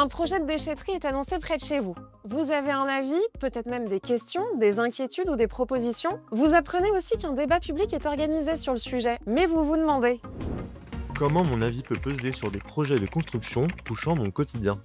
Un projet de déchetterie est annoncé près de chez vous. Vous avez un avis, peut-être même des questions, des inquiétudes ou des propositions. Vous apprenez aussi qu'un débat public est organisé sur le sujet, mais vous vous demandez: comment mon avis peut peser sur des projets de construction touchant mon quotidien?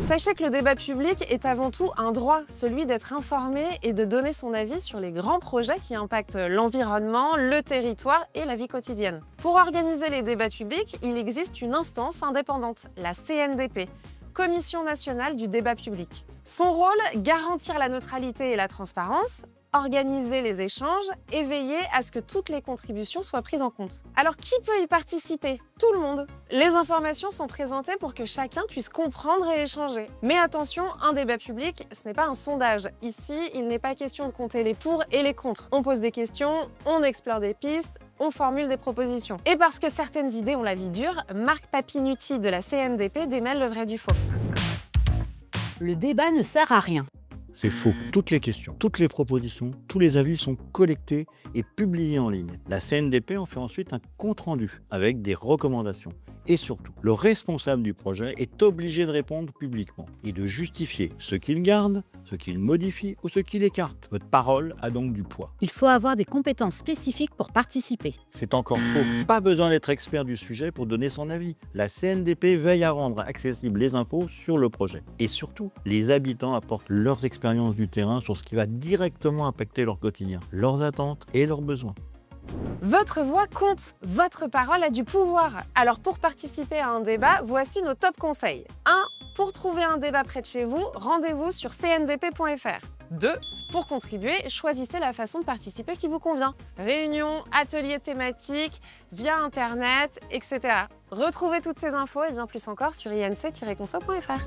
Sachez que le débat public est avant tout un droit, celui d'être informé et de donner son avis sur les grands projets qui impactent l'environnement, le territoire et la vie quotidienne. Pour organiser les débats publics, il existe une instance indépendante, la CNDP, Commission nationale du débat public. Son rôle, garantir la neutralité et la transparence, organiser les échanges et veiller à ce que toutes les contributions soient prises en compte. Alors qui peut y participer? Tout le monde. Les informations sont présentées pour que chacun puisse comprendre et échanger. Mais attention, un débat public, ce n'est pas un sondage. Ici, il n'est pas question de compter les pour et les contre. On pose des questions, on explore des pistes, on formule des propositions. Et parce que certaines idées ont la vie dure, Marc Papinutti de la CNDP démêle le vrai du faux. Le débat ne sert à rien. C'est faux. Toutes les questions, toutes les propositions, tous les avis sont collectés et publiés en ligne. La CNDP en fait ensuite un compte-rendu avec des recommandations. Et surtout, le responsable du projet est obligé de répondre publiquement et de justifier ce qu'il garde, ce qu'il modifie ou ce qu'il écarte. Votre parole a donc du poids. Il faut avoir des compétences spécifiques pour participer. C'est encore faux. Pas besoin d'être expert du sujet pour donner son avis. La CNDP veille à rendre accessibles les infos sur le projet. Et surtout, les habitants apportent leurs expériences du terrain sur ce qui va directement impacter leur quotidien, leurs attentes et leurs besoins. Votre voix compte, votre parole a du pouvoir. Alors pour participer à un débat, voici nos top conseils. 1. Pour trouver un débat près de chez vous, rendez-vous sur cndp.fr. 2. Pour contribuer, choisissez la façon de participer qui vous convient. Réunions, ateliers thématiques, via Internet, etc. Retrouvez toutes ces infos et bien plus encore sur inc-conso.fr.